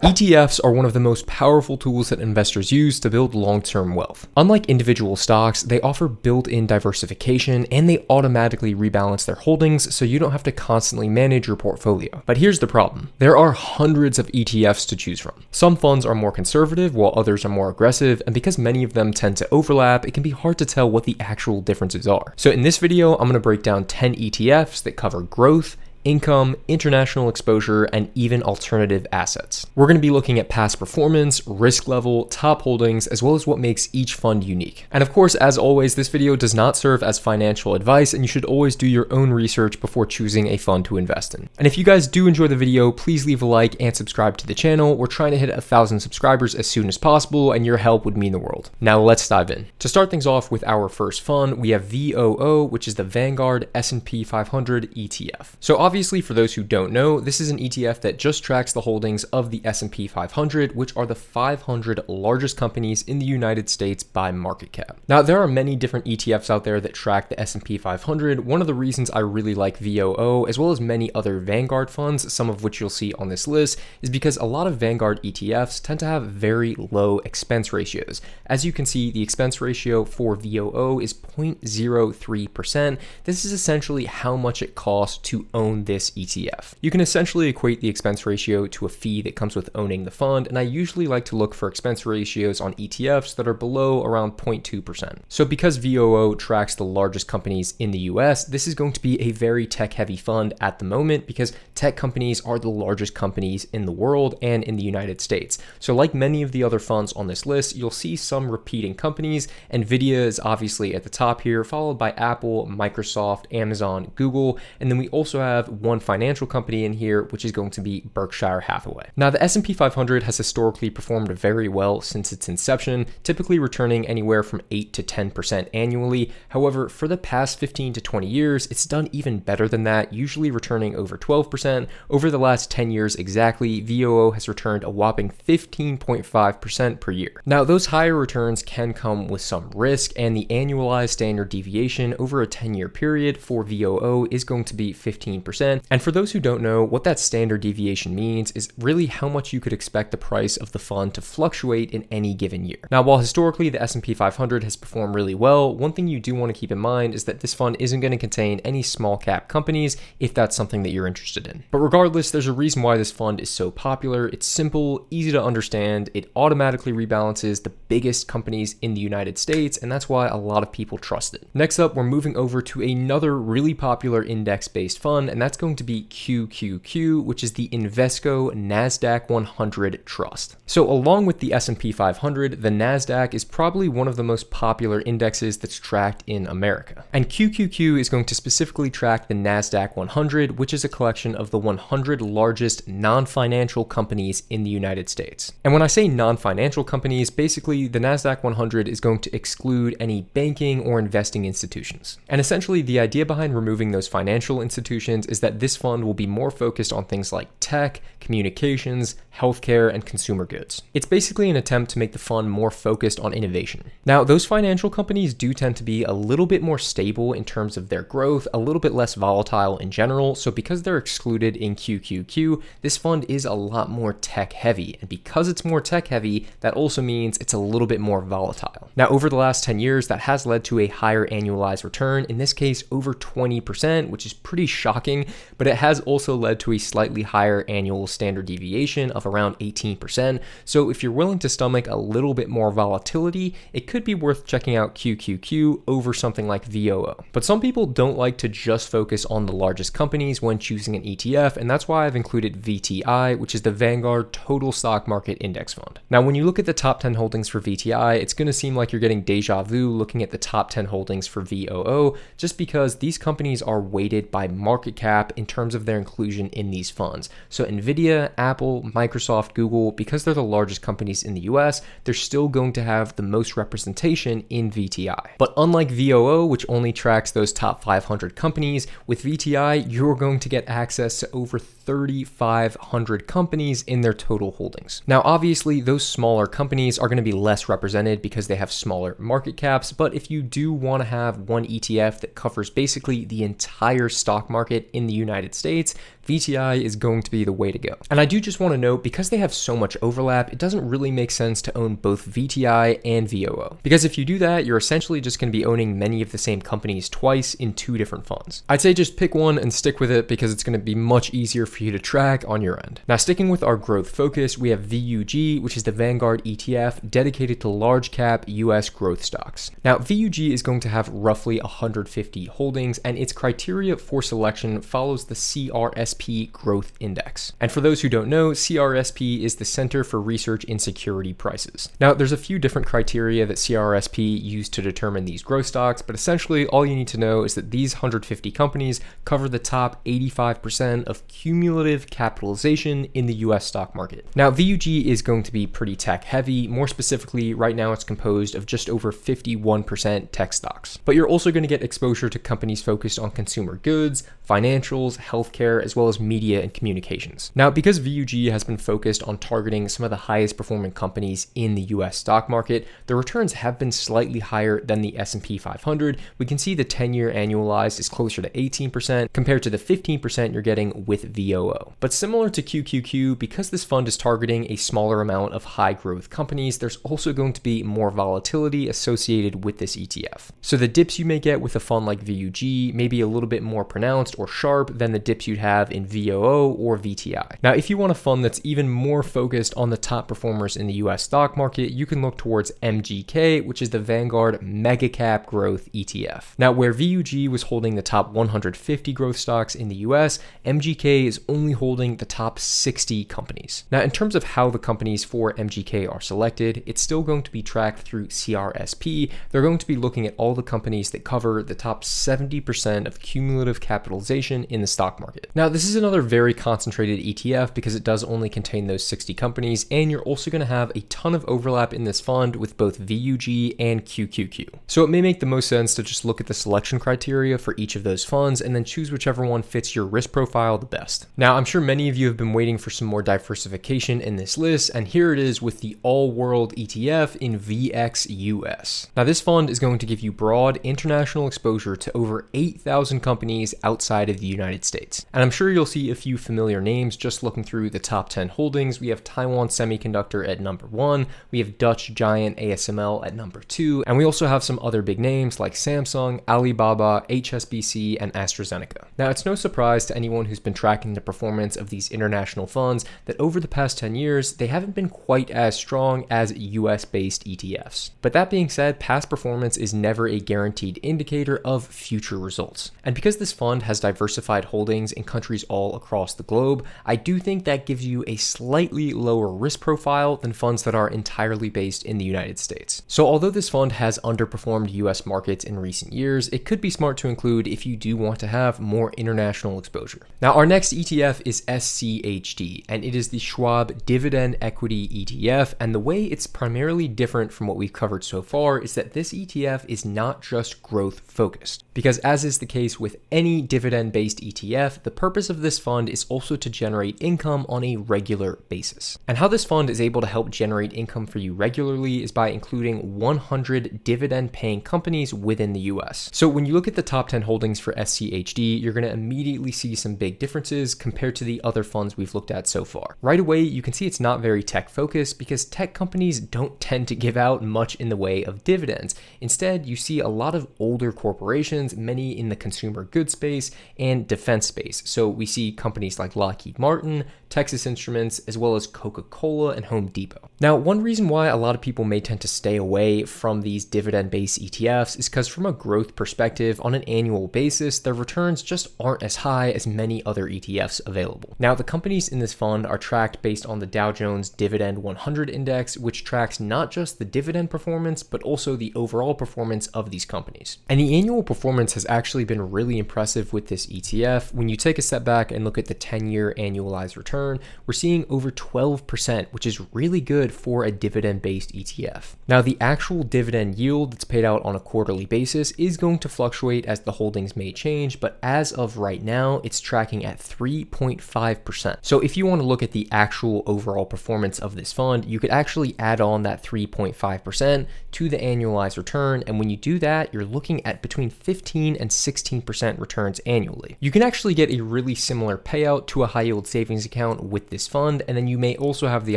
ETFs are one of the most powerful tools that investors use to build long-term wealth. Unlike individual stocks, they offer built-in diversification and they automatically rebalance their holdings so you don't have to constantly manage your portfolio. But here's the problem. There are hundreds of ETFs to choose from. Some funds are more conservative while others are more aggressive, and because many of them tend to overlap, it can be hard to tell what the actual differences are. So in this video, I'm going to break down 10 ETFs that cover growth, income, international exposure, and even alternative assets. We're going to be looking at past performance, risk level, top holdings, as well as what makes each fund unique. And of course, as always, this video does not serve as financial advice, and you should always do your own research before choosing a fund to invest in. And if you guys do enjoy the video, please leave a like and subscribe to the channel. We're trying to hit 1,000 subscribers as soon as possible, and your help would mean the world. Now let's dive in. To start things off with our first fund, we have VOO, which is the Vanguard S&P 500 ETF. So obviously, for those who don't know, this is an ETF that just tracks the holdings of the S&P 500, which are the 500 largest companies in the United States by market cap. Now, there are many different ETFs out there that track the S&P 500. One of the reasons I really like VOO, as well as many other Vanguard funds, some of which you'll see on this list, is because a lot of Vanguard ETFs tend to have very low expense ratios. As you can see, the expense ratio for VOO is 0.03%. This is essentially how much it costs to own this ETF. You can essentially equate the expense ratio to a fee that comes with owning the fund, and I usually like to look for expense ratios on ETFs that are below around 0.2%. So because VOO tracks the largest companies in the US, this is going to be a very tech-heavy fund at the moment because tech companies are the largest companies in the world and in the United States. So like many of the other funds on this list, you'll see some repeating companies. Nvidia is obviously at the top here, followed by Apple, Microsoft, Amazon, Google, and then we also have one financial company in here, which is going to be Berkshire Hathaway. Now, the S&P 500 has historically performed very well since its inception, typically returning anywhere from 8 to 10% annually. However, for the past 15 to 20 years, it's done even better than that, usually returning over 12%. Over the last 10 years exactly, VOO has returned a whopping 15.5% per year. Now, those higher returns can come with some risk, and the annualized standard deviation over a 10-year period for VOO is going to be 15%. And for those who don't know, what that standard deviation means is really how much you could expect the price of the fund to fluctuate in any given year. Now, while historically the S&P 500 has performed really well, one thing you do want to keep in mind is that this fund isn't going to contain any small cap companies if that's something that you're interested in. But regardless, there's a reason why this fund is so popular. It's simple, easy to understand, it automatically rebalances the biggest companies in the United States, and that's why a lot of people trust it. Next up, we're moving over to another really popular index-based fund, and that's going to be QQQ, which is the Invesco NASDAQ 100 Trust. So along with the S&P 500, the NASDAQ is probably one of the most popular indexes that's tracked in America. And QQQ is going to specifically track the NASDAQ 100, which is a collection of the 100 largest non-financial companies in the United States. And when I say non-financial companies, basically the NASDAQ 100 is going to exclude any banking or investing institutions. And essentially the idea behind removing those financial institutions is that this fund will be more focused on things like tech, communications, healthcare, and consumer goods. It's basically an attempt to make the fund more focused on innovation. Now, those financial companies do tend to be a little bit more stable in terms of their growth, a little bit less volatile in general, so because they're excluded in QQQ, this fund is a lot more tech heavy, and because it's more tech heavy, that also means it's a little bit more volatile. Now, over the last 10 years, that has led to a higher annualized return, in this case over 20%, which is pretty shocking, but it has also led to a slightly higher annual standard deviation of around 18%. So if you're willing to stomach a little bit more volatility, it could be worth checking out QQQ over something like VOO. But some people don't like to just focus on the largest companies when choosing an ETF, and that's why I've included VTI, which is the Vanguard Total Stock Market Index Fund. Now, when you look at the top 10 holdings for VTI, it's going to seem like you're getting deja vu looking at the top 10 holdings for VOO, just because these companies are weighted by market cap in terms of their inclusion in these funds. So Nvidia, Apple, Microsoft, Google, because they're the largest companies in the US, they're still going to have the most representation in VTI. But unlike VOO, which only tracks those top 500 companies, with VTI, you're going to get access to over 3,500 companies in their total holdings. Now, obviously, those smaller companies are going to be less represented because they have smaller market caps, but if you do want to have one ETF that covers basically the entire stock market in the United States, VTI is going to be the way to go. And I do just want to note, because they have so much overlap, it doesn't really make sense to own both VTI and VOO. Because if you do that, you're essentially just going to be owning many of the same companies twice in two different funds. I'd say just pick one and stick with it because it's going to be much easier for you to track on your end. Now, sticking with our growth focus, we have VUG, which is the Vanguard ETF dedicated to large cap US growth stocks. Now, VUG is going to have roughly 150 holdings, and its criteria for selection follows the CRSP Growth Index. And for those who don't know, CRSP is the Center for Research in Security Prices. Now, there's a few different criteria that CRSP used to determine these growth stocks, but essentially all you need to know is that these 150 companies cover the top 85% of cumulative capitalization in the US stock market. Now, VUG is going to be pretty tech heavy. More specifically, right now it's composed of just over 51% tech stocks. But you're also going to get exposure to companies focused on consumer goods, financials, healthcare, as well as media and communications. Now, because VUG has been focused on targeting some of the highest performing companies in the US stock market, the returns have been slightly higher than the S&P 500. We can see the 10-year annualized is closer to 18% compared to the 15% you're getting with VOO. But similar to QQQ, because this fund is targeting a smaller amount of high growth companies, there's also going to be more volatility associated with this ETF. So the dips you may get with a fund like VUG may be a little bit more pronounced or sharp than the dips you'd have in VOO or VTI. Now, if you want a fund that's even more focused on the top performers in the US stock market, you can look towards MGK, which is the Vanguard Mega Cap Growth ETF. Now, where VUG was holding the top 150 growth stocks in the US, MGK is only holding the top 60 companies. Now, in terms of how the companies for MGK are selected, it's still going to be tracked through CRSP. They're going to be looking at all the companies that cover the top 70% of cumulative capitalization in the stock market. Now, this is another very concentrated ETF because it does only contain those 60 companies, and you're also going to have a ton of overlap in this fund with both VUG and QQQ. So it may make the most sense to just look at the selection criteria for each of those funds and then choose whichever one fits your risk profile the best. Now, I'm sure many of you have been waiting for some more diversification in this list, and here it is with the all-world ETF in VXUS. Now, this fund is going to give you broad international exposure to over 8,000 companies outside of the United States. And I'm sure you'll see a few familiar names just looking through the top 10 holdings. We have Taiwan Semiconductor at number 1, we have Dutch giant ASML at number 2, and we also have some other big names like Samsung, Alibaba, HSBC, and AstraZeneca. Now, it's no surprise to anyone who's been tracking the performance of these international funds that over the past 10 years, they haven't been quite as strong as US-based ETFs. But that being said, past performance is never a guaranteed indicator of future results. And because this fund has diversified holdings in countries all across the globe, I do think that gives you a slightly lower risk profile than funds that are entirely based in the United States. So although this fund has underperformed US markets in recent years, it could be smart to include if you do want to have more international exposure. Now, our next ETF is SCHD, and it is the Schwab Dividend Equity ETF, and the way it's primarily different from what we've covered so far is that this ETF is not just growth focused. Because as is the case with any dividend-based ETF, the purpose of this fund is also to generate income on a regular basis. And how this fund is able to help generate income for you regularly is by including 100 dividend-paying companies within the US. So when you look at the top 10 holdings for SCHD, you're going to immediately see some big differences compared to the other funds we've looked at so far. Right away, you can see it's not very tech-focused because tech companies don't tend to give out much in the way of dividends. Instead, you see a lot of older corporations, many in the consumer goods space and defense space. So we see companies like Lockheed Martin, Texas Instruments, as well as Coca-Cola and Home Depot. Now, one reason why a lot of people may tend to stay away from these dividend-based ETFs is because from a growth perspective, on an annual basis, their returns just aren't as high as many other ETFs available. Now, the companies in this fund are tracked based on the Dow Jones Dividend 100 Index, which tracks not just the dividend performance, but also the overall performance of these companies. And the annual performance has actually been really impressive with this ETF. When you take a step back and look at the 10-year annualized return, we're seeing over 12%, which is really good for a dividend-based ETF. Now, the actual dividend yield that's paid out on a quarterly basis is going to fluctuate as the holdings may change, but as of right now, it's tracking at 3.5%. So if you want to look at the actual overall performance of this fund, you could actually add on that 3.5% to the annualized return, and when you do that, you're looking at between 15 and 16% returns annually. immediately. You can actually get a really similar payout to a high yield savings account with this fund, and then you may also have the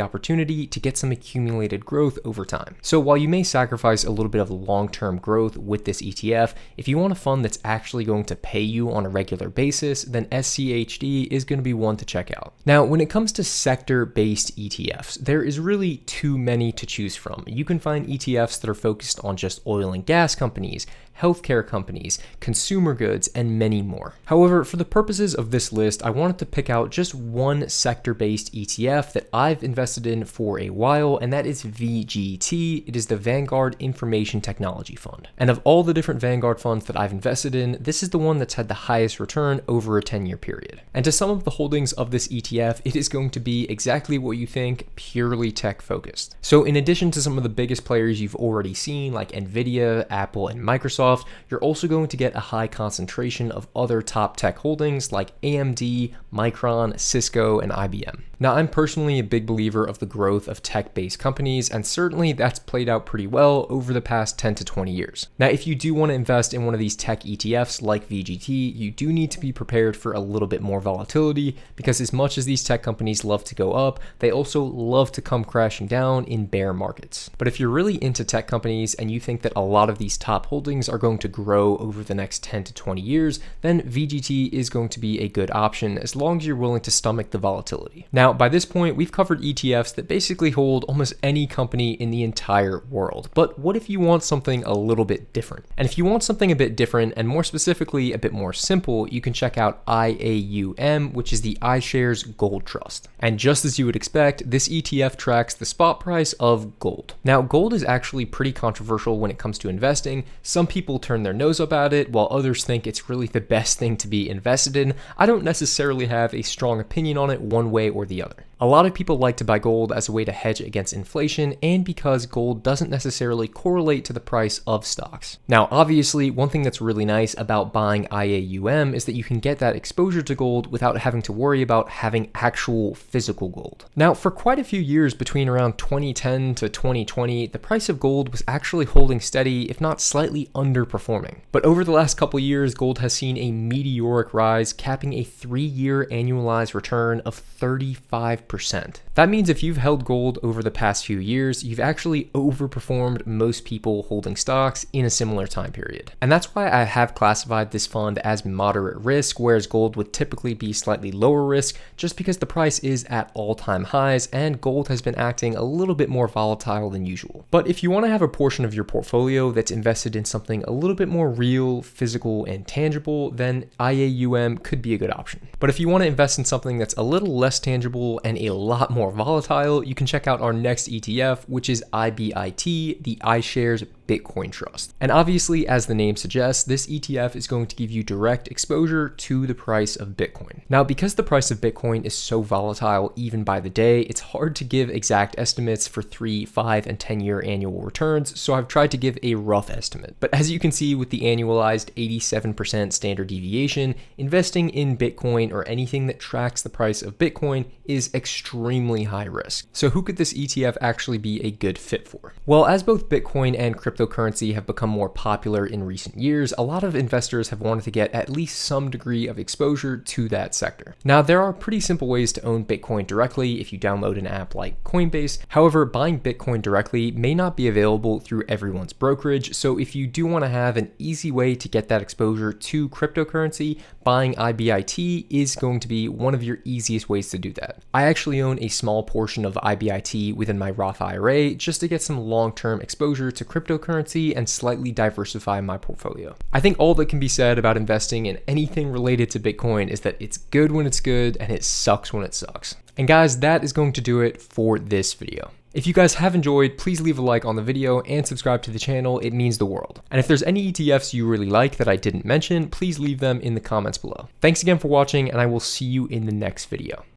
opportunity to get some accumulated growth over time. So while you may sacrifice a little bit of long-term growth with this ETF, if you want a fund that's actually going to pay you on a regular basis, then SCHD is going to be one to check out. Now, when it comes to sector-based ETFs, there is really too many to choose from. You can find ETFs that are focused on just oil and gas companies, healthcare companies, consumer goods, and many more. However, for the purposes of this list, I wanted to pick out just one sector-based ETF that I've invested in for a while, and that is VGT. It is the Vanguard Information Technology Fund. And of all the different Vanguard funds that I've invested in, this is the one that's had the highest return over a 10-year period. And to some of the holdings of this ETF, it is going to be exactly what you think, purely tech-focused. So in addition to some of the biggest players you've already seen, like Nvidia, Apple, and Microsoft, you're also going to get a high concentration of other top tech holdings like AMD, Micron, Cisco, and IBM. Now, I'm personally a big believer of the growth of tech-based companies, and certainly that's played out pretty well over the past 10 to 20 years. Now, if you do want to invest in one of these tech ETFs like VGT, you do need to be prepared for a little bit more volatility, because as much as these tech companies love to go up, they also love to come crashing down in bear markets. But if you're really into tech companies and you think that a lot of these top holdings are going to grow over the next 10 to 20 years, then VGT is going to be a good option as long as you're willing to stomach the volatility. Now, by this point, we've covered ETFs that basically hold almost any company in the entire world. But what if you want something a little bit different? And if you want something a bit different, and more specifically a bit more simple, you can check out IAUM, which is the iShares Gold Trust. And just as you would expect, this ETF tracks the spot price of gold. Now, gold is actually pretty controversial when it comes to investing. Some people turn their nose up at it, while others think it's really the best thing to be invested in. I don't necessarily have a strong opinion on it one way or the other. A lot of people like to buy gold as a way to hedge against inflation, and because gold doesn't necessarily correlate to the price of stocks. Now, obviously, one thing that's really nice about buying IAUM is that you can get that exposure to gold without having to worry about having actual physical gold. Now, for quite a few years between around 2010 to 2020, the price of gold was actually holding steady, if not slightly underperforming. But over the last couple years, gold has seen a meteoric rise, capping a 3-year annualized return of 35%. That means if you've held gold over the past few years, you've actually overperformed most people holding stocks in a similar time period. And that's why I have classified this fund as moderate risk, whereas gold would typically be slightly lower risk, just because the price is at all-time highs and gold has been acting a little bit more volatile than usual. But if you want to have a portion of your portfolio that's invested in something a little bit more real, physical, and tangible, then IAUM could be a good option. But if you want to invest in something that's a little less tangible and a lot more volatile, you can check out our next ETF, which is IBIT, the iShares Bitcoin Trust. And obviously, as the name suggests, this ETF is going to give you direct exposure to the price of Bitcoin. Now, because the price of Bitcoin is so volatile even by the day, it's hard to give exact estimates for 3, 5, and 10-year annual returns, so I've tried to give a rough estimate. But as you can see with the annualized 87% standard deviation, investing in Bitcoin or anything that tracks the price of Bitcoin is extremely high risk. So who could this ETF actually be a good fit for? Well, as both Bitcoin and cryptocurrency have become more popular in recent years, a lot of investors have wanted to get at least some degree of exposure to that sector. Now, there are pretty simple ways to own Bitcoin directly if you download an app like Coinbase. However, buying Bitcoin directly may not be available through everyone's brokerage. So if you do want to have an easy way to get that exposure to cryptocurrency, buying IBIT is going to be one of your easiest ways to do that. I actually own a small portion of IBIT within my Roth IRA just to get some long-term exposure to cryptocurrency and slightly diversify my portfolio. I think all that can be said about investing in anything related to Bitcoin is that it's good when it's good and it sucks when it sucks. And guys, that is going to do it for this video. If you guys have enjoyed, please leave a like on the video and subscribe to the channel. It means the world. And if there's any ETFs you really like that I didn't mention, please leave them in the comments below. Thanks again for watching, and I will see you in the next video.